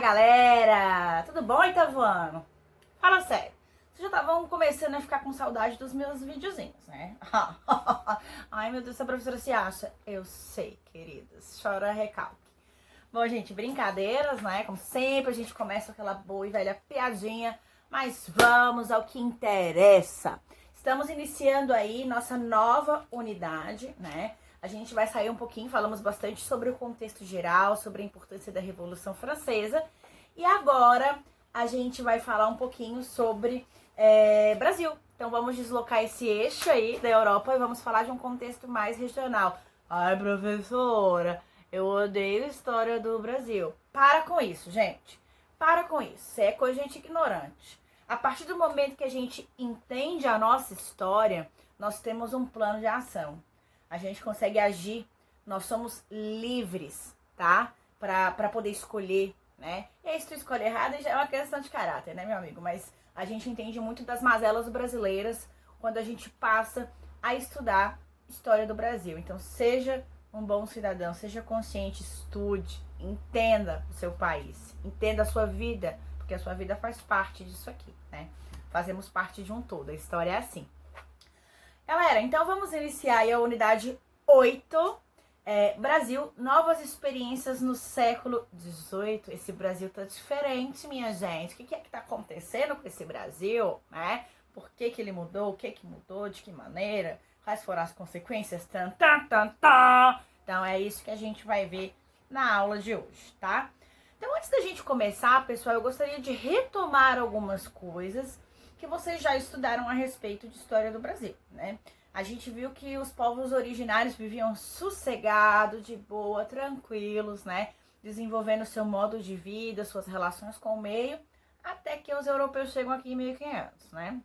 galera! Tudo bom, Itavuano? Fala sério, vocês já estavam começando a ficar com saudade dos meus videozinhos, né? Ai, meu Deus, essa professora se acha. Eu sei, queridas, chora recalque. Bom, gente, brincadeiras, né? Como sempre, a gente começa com aquela boa e velha piadinha, mas vamos ao que interessa. Estamos iniciando aí nossa nova unidade, né? A gente vai sair um pouquinho, falamos bastante sobre o contexto geral, sobre a importância da Revolução Francesa. E agora a gente vai falar um pouquinho sobre Brasil. Então vamos deslocar esse eixo aí da Europa e vamos falar de um contexto mais regional. Ai, professora, eu odeio a história do Brasil. Para com isso, gente. Para com isso. Isso é coisa de gente ignorante. A partir do momento que a gente entende a nossa história, nós temos um plano de ação. A gente consegue agir, nós somos livres, tá? Pra poder escolher, né? E aí, se tu escolhe errado, já é uma questão de caráter, né, meu amigo? Mas a gente entende muito das mazelas brasileiras quando a gente passa a estudar história do Brasil. Então, seja um bom cidadão, seja consciente, estude, entenda o seu país, entenda a sua vida, porque a sua vida faz parte disso aqui, né? Fazemos parte de um todo, a história é assim. Galera, então vamos iniciar aí a unidade 8, Brasil, novas experiências no século XVIII. Esse Brasil tá diferente, minha gente. O que é que tá acontecendo com esse Brasil, né? Por que ele mudou, o que mudou, de que maneira, quais foram as consequências, Então é isso que a gente vai ver na aula de hoje, tá? Então antes da gente começar, pessoal, eu gostaria de retomar algumas coisas que vocês já estudaram a respeito de história do Brasil, né? A gente viu que os povos originários viviam sossegados, de boa, tranquilos, né? Desenvolvendo seu modo de vida, suas relações com o meio, até que os europeus chegam aqui em 1500, né?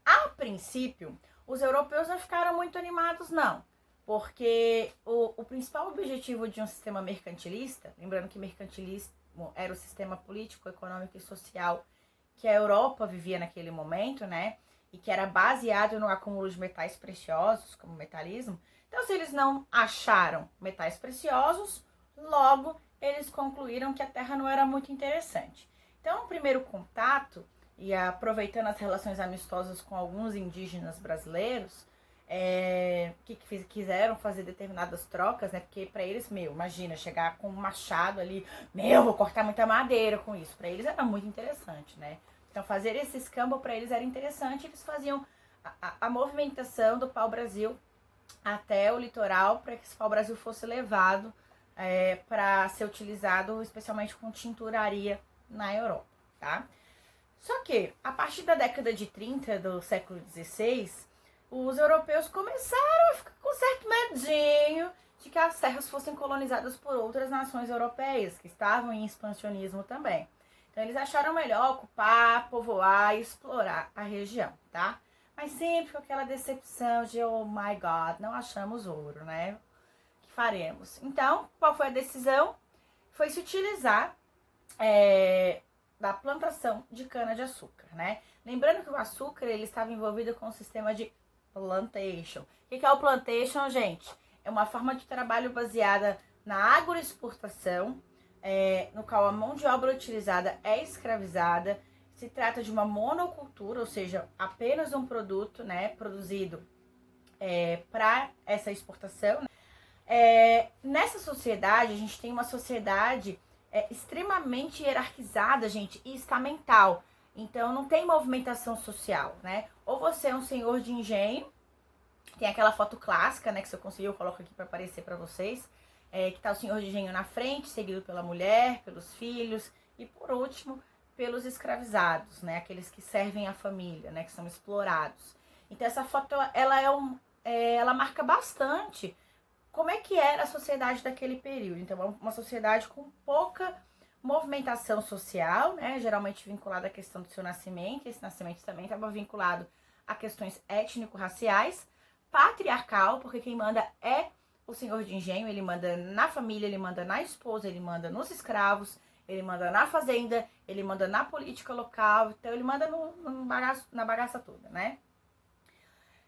A princípio, os europeus não ficaram muito animados, não. Porque o principal objetivo de um sistema mercantilista, lembrando que mercantilismo era o sistema político, econômico e social que a Europa vivia naquele momento, né? E que era baseado no acúmulo de metais preciosos, como o metalismo. Então, se eles não acharam metais preciosos, logo eles concluíram que a Terra não era muito interessante. Então, o primeiro contato, e aproveitando as relações amistosas com alguns indígenas brasileiros, que quiseram fazer determinadas trocas, né? Porque para eles, imagina, chegar com um machado ali, vou cortar muita madeira com isso. Para eles era muito interessante, né? Então fazer esse escambo para eles era interessante, eles faziam a movimentação do pau-brasil até o litoral para que esse pau-brasil fosse levado para ser utilizado especialmente com tinturaria na Europa, tá? Só que a partir da década de 30 do século XVI, os europeus começaram a ficar com certo medinho de que as terras fossem colonizadas por outras nações europeias, que estavam em expansionismo também. Então eles acharam melhor ocupar, povoar e explorar a região, tá? Mas sempre com aquela decepção de, oh my God, não achamos ouro, né? O que faremos? Então, qual foi a decisão? Foi se utilizar da plantação de cana-de-açúcar, né? Lembrando que o açúcar, ele estava envolvido com o sistema de plantation. O que é o plantation, gente? É uma forma de trabalho baseada na agroexportação, no qual a mão de obra utilizada é escravizada. Se trata de uma monocultura, ou seja, apenas um produto, né, produzido para essa exportação. Nessa sociedade, a gente tem uma sociedade extremamente hierarquizada, gente, e estamental. Então, não tem movimentação social, né? Ou você é um senhor de engenho, tem aquela foto clássica, né, que se eu conseguir eu coloco aqui para aparecer para vocês, que tá o senhor de engenho na frente, seguido pela mulher, pelos filhos e, por último, pelos escravizados, né, aqueles que servem a família, né, que são explorados. Então, essa foto, ela marca bastante como é que era a sociedade daquele período. Então, uma sociedade com pouca movimentação social, né, geralmente vinculada à questão do seu nascimento. Esse nascimento também estava vinculado a questões étnico-raciais, patriarcal, porque quem manda é o senhor de engenho, ele manda na família, ele manda na esposa, ele manda nos escravos, ele manda na fazenda, ele manda na política local, então ele manda na bagaça toda, né?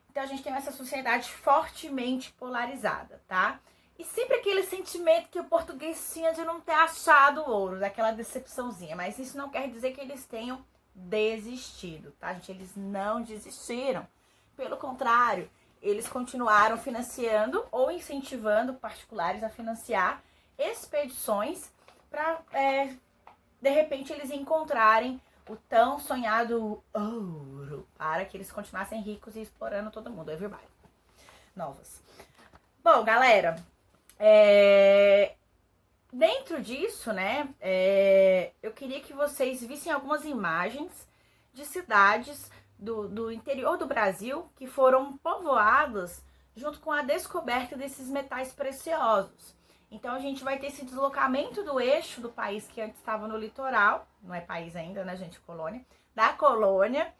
Então a gente tem essa sociedade fortemente polarizada, tá? E sempre aquele sentimento que o português tinha de não ter achado o ouro, daquela decepçãozinha. Mas isso não quer dizer que eles tenham desistido, tá, gente? Eles não desistiram. Pelo contrário, eles continuaram financiando ou incentivando particulares a financiar expedições para, de repente, eles encontrarem o tão sonhado ouro, para que eles continuassem ricos e explorando todo mundo. Everybody. Novas. Bom, galera, dentro disso, né, eu queria que vocês vissem algumas imagens de cidades do interior do Brasil que foram povoadas junto com a descoberta desses metais preciosos. Então a gente vai ter esse deslocamento do eixo do país que antes estava no litoral, não é país ainda, né, gente, colônia, da colônia,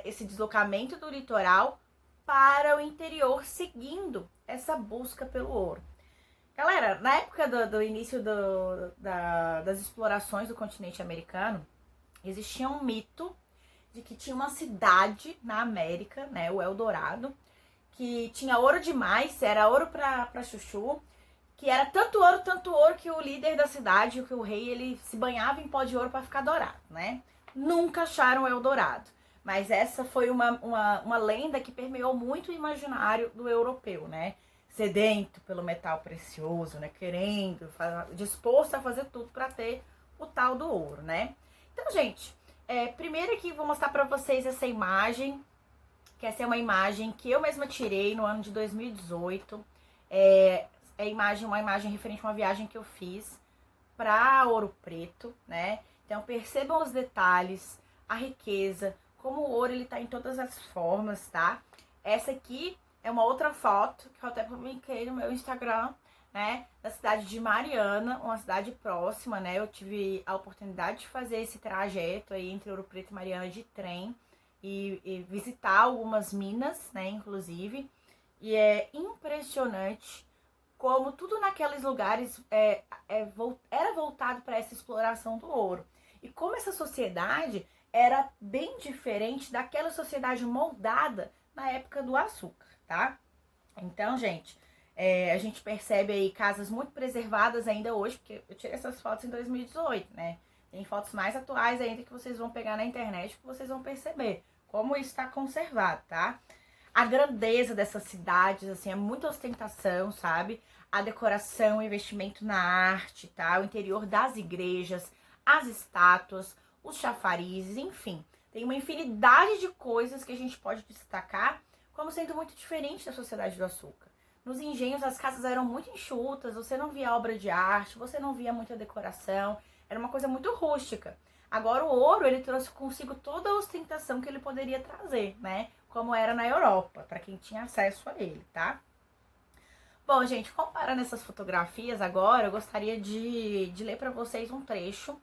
esse deslocamento do litoral para o interior, seguindo essa busca pelo ouro. Galera, na época do início das explorações do continente americano, existia um mito de que tinha uma cidade na América, né, o Eldorado, que tinha ouro demais, era ouro pra chuchu, que era tanto ouro que o líder da cidade, que o rei, ele se banhava em pó de ouro para ficar dourado, né? Nunca acharam o Eldorado. Mas essa foi uma lenda que permeou muito o imaginário do europeu, né? Sedento pelo metal precioso, né? Querendo, disposto a fazer tudo para ter o tal do ouro, né? Então, gente, primeiro aqui vou mostrar para vocês essa imagem, que essa é uma imagem que eu mesma tirei no ano de 2018. Uma imagem referente a uma viagem que eu fiz para Ouro Preto, né? Então percebam os detalhes, a riqueza, como o ouro ele tá em todas as formas, tá? Essa aqui é uma outra foto que eu até publiquei no meu Instagram, né? Da cidade de Mariana, uma cidade próxima, né? Eu tive a oportunidade de fazer esse trajeto aí entre Ouro Preto e Mariana de trem e visitar algumas minas, né? Inclusive, e é impressionante como tudo naqueles lugares era voltado para essa exploração do ouro. E como essa sociedade era bem diferente daquela sociedade moldada na época do açúcar, tá? Então, gente, a gente percebe aí casas muito preservadas ainda hoje, porque eu tirei essas fotos em 2018, né? Tem fotos mais atuais ainda que vocês vão pegar na internet, que vocês vão perceber como isso está conservado, tá? A grandeza dessas cidades, assim, é muita ostentação, sabe? A decoração, o investimento na arte, tá? O interior das igrejas, as estátuas, os chafarizes, enfim. Tem uma infinidade de coisas que a gente pode destacar como sendo muito diferente da sociedade do açúcar. Nos engenhos, as casas eram muito enxutas, você não via obra de arte, você não via muita decoração, era uma coisa muito rústica. Agora o ouro, ele trouxe consigo toda a ostentação que ele poderia trazer, né? Como era na Europa, para quem tinha acesso a ele, tá? Bom, gente, comparando essas fotografias agora, eu gostaria de ler para vocês um trecho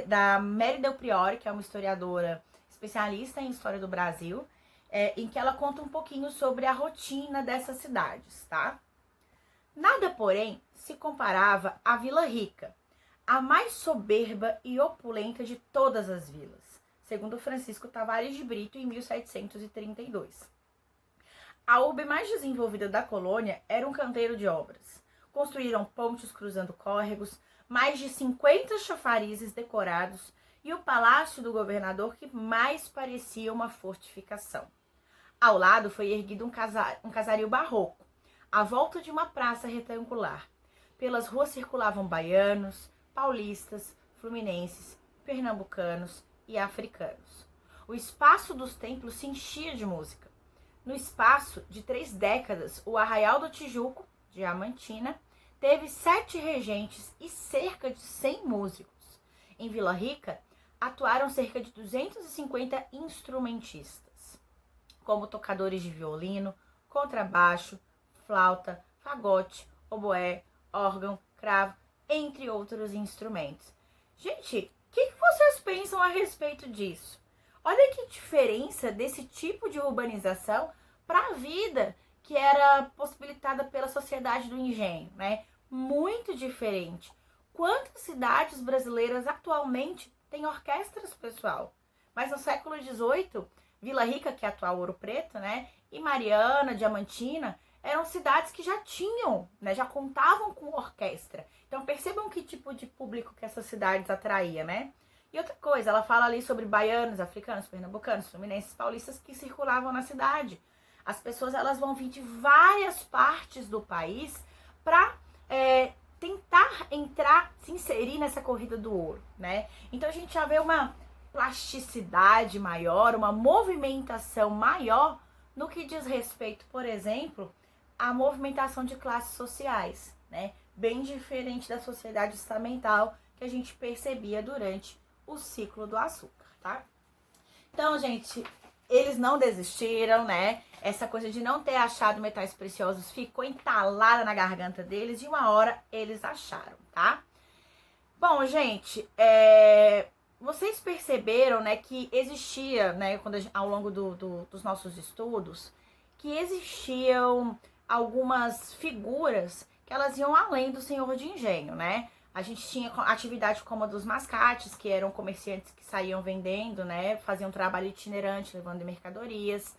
da Mary Del Priore, que é uma historiadora especialista em história do Brasil, em que ela conta um pouquinho sobre a rotina dessas cidades, tá? Nada, porém, se comparava à Vila Rica, a mais soberba e opulenta de todas as vilas, segundo Francisco Tavares de Brito, em 1732. A urbe mais desenvolvida da colônia era um canteiro de obras. Construíram pontes cruzando córregos, mais de 50 chafarizes decorados e o palácio do governador que mais parecia uma fortificação. Ao lado foi erguido um casario barroco, à volta de uma praça retangular. Pelas ruas circulavam baianos, paulistas, fluminenses, pernambucanos e africanos. O espaço dos templos se enchia de música. No espaço de 3 décadas, o Arraial do Tijuco, Diamantina, teve 7 regentes e cerca de 100 músicos. Em Vila Rica, atuaram cerca de 250 instrumentistas, como tocadores de violino, contrabaixo, flauta, fagote, oboé, órgão, cravo, entre outros instrumentos. Gente, o que vocês pensam a respeito disso? Olha que diferença desse tipo de urbanização para a vida que era possibilitada pela sociedade do engenho, né? Muito diferente. Quantas cidades brasileiras atualmente têm orquestras, pessoal? Mas no século XVIII, Vila Rica, que é a atual Ouro Preto, né? E Mariana, Diamantina, eram cidades que já tinham, né, já contavam com orquestra. Então percebam que tipo de público que essas cidades atraía, né? E outra coisa, ela fala ali sobre baianos, africanos, pernambucanos, fluminenses, paulistas que circulavam na cidade. As pessoas elas vão vir de várias partes do país para tentar entrar, se inserir nessa corrida do ouro, né? Então a gente já vê uma plasticidade maior, uma movimentação maior no que diz respeito, por exemplo, à movimentação de classes sociais, né? Bem diferente da sociedade estamental que a gente percebia durante o ciclo do açúcar, tá? Então, gente, eles não desistiram, né? Essa coisa de não ter achado metais preciosos ficou entalada na garganta deles e uma hora eles acharam, tá? Bom, gente, vocês perceberam, né, que existia, né, ao longo dos nossos estudos, que existiam algumas figuras que elas iam além do senhor de engenho, né? A gente tinha atividade como a dos mascates, que eram comerciantes que saíam vendendo, né? Faziam trabalho itinerante, levando mercadorias.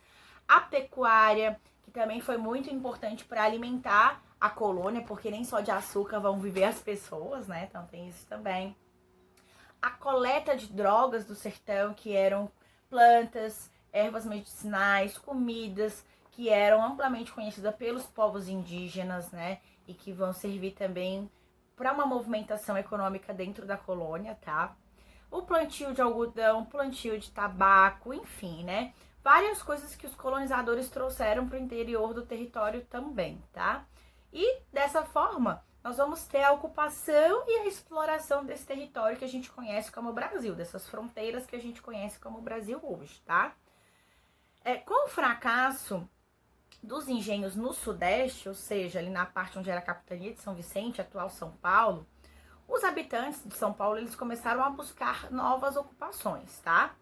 A pecuária, que também foi muito importante para alimentar a colônia, porque nem só de açúcar vão viver as pessoas, né? Então tem isso também. A coleta de drogas do sertão, que eram plantas, ervas medicinais, comidas, que eram amplamente conhecidas pelos povos indígenas, né? E que vão servir também para uma movimentação econômica dentro da colônia, tá? O plantio de algodão, plantio de tabaco, enfim, né? Várias coisas que os colonizadores trouxeram para o interior do território também, tá? E dessa forma, nós vamos ter a ocupação e a exploração desse território que a gente conhece como Brasil, dessas fronteiras que a gente conhece como Brasil hoje, tá? Com o fracasso dos engenhos no Sudeste, ou seja, ali na parte onde era a capitania de São Vicente, atual São Paulo, os habitantes de São Paulo eles começaram a buscar novas ocupações, tá?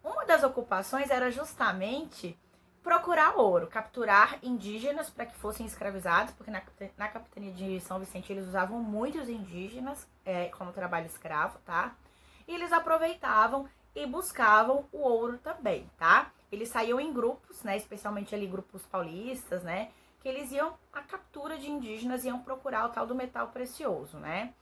Uma das ocupações era justamente procurar ouro, capturar indígenas para que fossem escravizados, porque na capitania de São Vicente eles usavam muitos indígenas como trabalho escravo, tá? E eles aproveitavam e buscavam o ouro também, tá? Eles saíam em grupos, né, especialmente ali grupos paulistas, né, que eles iam à captura de indígenas e iam procurar o tal do metal precioso, né?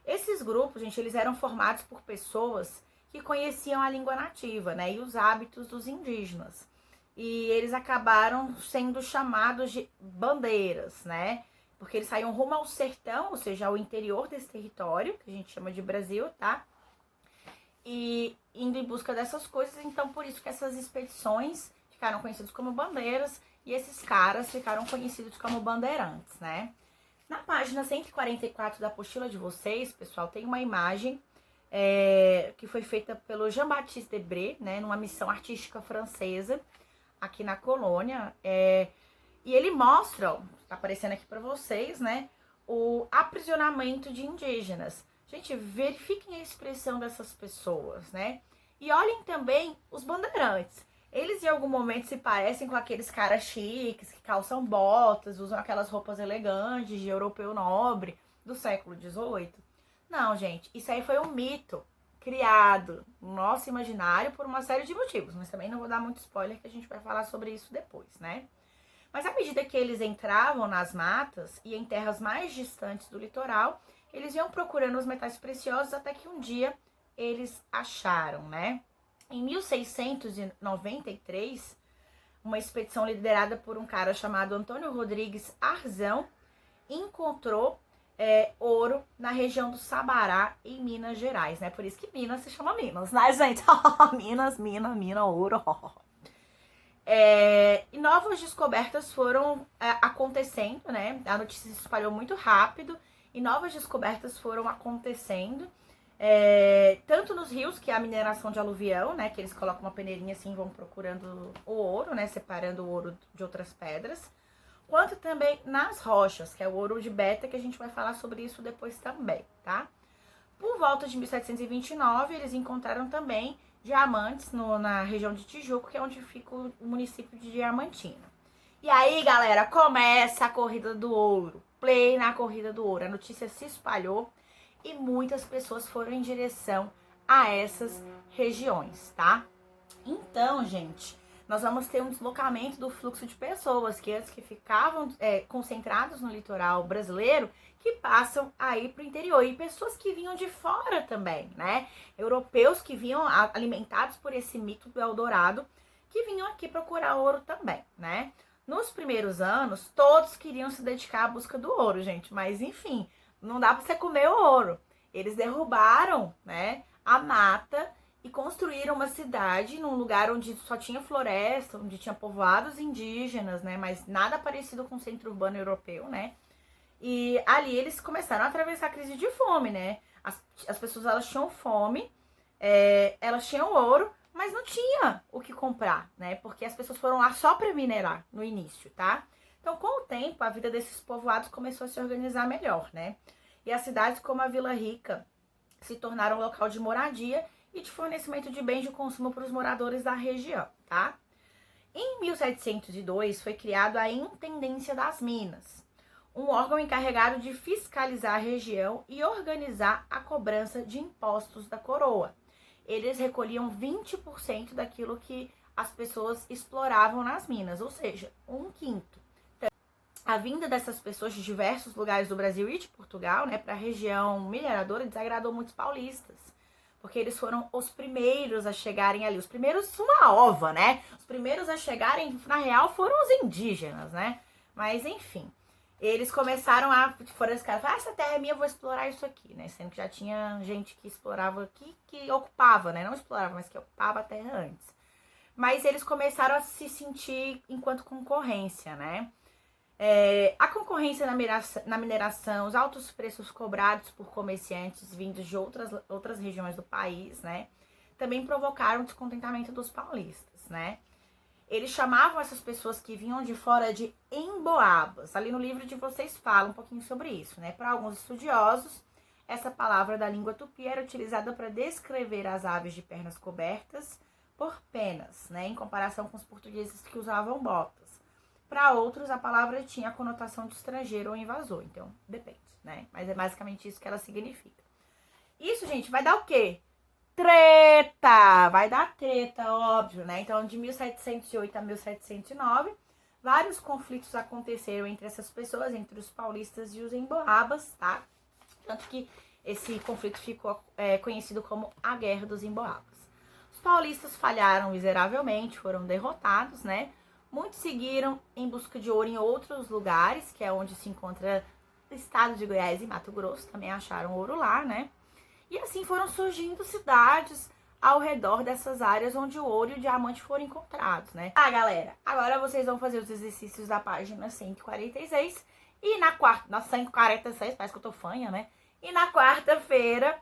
Esses grupos, gente, eles eram formados por pessoas que conheciam a língua nativa, né, e os hábitos dos indígenas. E eles acabaram sendo chamados de bandeiras, né? Porque eles saíam rumo ao sertão, ou seja, ao interior desse território, que a gente chama de Brasil, tá? E indo em busca dessas coisas, então por isso que essas expedições ficaram conhecidas como bandeiras e esses caras ficaram conhecidos como bandeirantes, né? Na página 144 da apostila de vocês, pessoal, tem uma imagem que foi feita pelo Jean-Baptiste Debré, né, numa missão artística francesa aqui na colônia, e ele mostra, ó, tá aparecendo aqui para vocês, né, o aprisionamento de indígenas. Gente, verifiquem a expressão dessas pessoas, né? E olhem também os bandeirantes. Eles em algum momento se parecem com aqueles caras chiques que calçam botas, usam aquelas roupas elegantes de europeu nobre do século XVIII. Não, gente, isso aí foi um mito criado no nosso imaginário por uma série de motivos, mas também não vou dar muito spoiler que a gente vai falar sobre isso depois, né? Mas à medida que eles entravam nas matas e em terras mais distantes do litoral, eles iam procurando os metais preciosos até que um dia eles acharam, né? Em 1693, uma expedição liderada por um cara chamado Antônio Rodrigues Arzão encontrou ouro na região do Sabará, em Minas Gerais, né? Por isso que Minas se chama Minas, né, gente? Minas, ouro. E novas descobertas foram acontecendo, né? A notícia se espalhou muito rápido e novas descobertas foram acontecendo, tanto nos rios, que é a mineração de aluvião, né? Que eles colocam uma peneirinha assim e vão procurando o ouro, né? Separando o ouro de outras pedras, quanto também nas rochas, que é o ouro de beta, que a gente vai falar sobre isso depois também, tá? Por volta de 1729, eles encontraram também diamantes na região de Tijuco, que é onde fica o município de Diamantina. E aí, galera, começa a corrida do ouro. Play na corrida do ouro. A notícia se espalhou e muitas pessoas foram em direção a essas regiões, tá? Então, gente, nós vamos ter um deslocamento do fluxo de pessoas que antes que ficavam concentrados no litoral brasileiro, que passam aí para o interior. E pessoas que vinham de fora também, né? Europeus que vinham alimentados por esse mito do Eldorado, que vinham aqui procurar ouro também, né? Nos primeiros anos, todos queriam se dedicar à busca do ouro, gente. Mas, enfim, não dá para você comer o ouro. Eles derrubaram, né, a mata e construíram uma cidade num lugar onde só tinha floresta, onde tinha povoados indígenas, né? Mas nada parecido com o centro urbano europeu, né? E ali eles começaram a atravessar a crise de fome, né? As pessoas, elas tinham fome, elas tinham ouro, mas não tinha o que comprar, né? Porque as pessoas foram lá só para minerar no início, tá? Então, com o tempo, a vida desses povoados começou a se organizar melhor, né? E as cidades como a Vila Rica se tornaram local de moradia e de fornecimento de bens de consumo para os moradores da região, tá? Em 1702 foi criado a Intendência das Minas, um órgão encarregado de fiscalizar a região e organizar a cobrança de impostos da coroa. Eles recolhiam 20% daquilo que as pessoas exploravam nas minas, ou seja, 1/5. A vinda dessas pessoas de diversos lugares do Brasil e de Portugal, né, para a região mineradora desagradou muitos paulistas, porque eles foram os primeiros a chegarem ali, os primeiros uma ova, né? Os primeiros a chegarem, na real, foram os indígenas, né? Mas, enfim, eles começaram foram esse cara, essa terra é minha, eu vou explorar isso aqui, né? Sendo que já tinha gente que explorava aqui, que ocupava, né? Não explorava, mas que ocupava a terra antes. Mas eles começaram a se sentir enquanto concorrência, né? A concorrência na mineração, os altos preços cobrados por comerciantes vindos de outras regiões do país, né, também provocaram o descontentamento dos paulistas, né. Eles chamavam essas pessoas que vinham de fora de emboabas. Ali no livro de vocês fala um pouquinho sobre isso, né. Para alguns estudiosos, essa palavra da língua tupi era utilizada para descrever as aves de pernas cobertas por penas, né, em comparação com os portugueses que usavam botas. Para outros, a palavra tinha a conotação de estrangeiro ou invasor. Então, depende, né? Mas é basicamente isso que ela significa. Isso, gente, vai dar o quê? Treta! Vai dar treta, óbvio, né? Então, de 1708 a 1709, vários conflitos aconteceram entre essas pessoas, entre os paulistas e os emboabas, tá? Tanto que esse conflito ficou conhecido como a Guerra dos Emboabas. Os paulistas falharam miseravelmente, foram derrotados, né? Muitos seguiram em busca de ouro em outros lugares, que é onde se encontra o estado de Goiás e Mato Grosso, também acharam ouro lá, né? E assim foram surgindo cidades ao redor dessas áreas onde o ouro e o diamante foram encontrados, né? Ah, galera, agora vocês vão fazer os exercícios da página 146 e na 146, parece que eu tô fanha, né? E na quarta-feira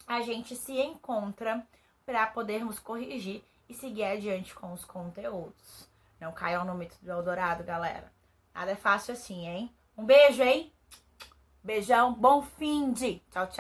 a gente se encontra para podermos corrigir e seguir adiante com os conteúdos. Não caiam no mito do Eldorado, galera. Nada é fácil assim, hein? Um beijo, hein? Beijão, bom fim de. Tchau, tchau.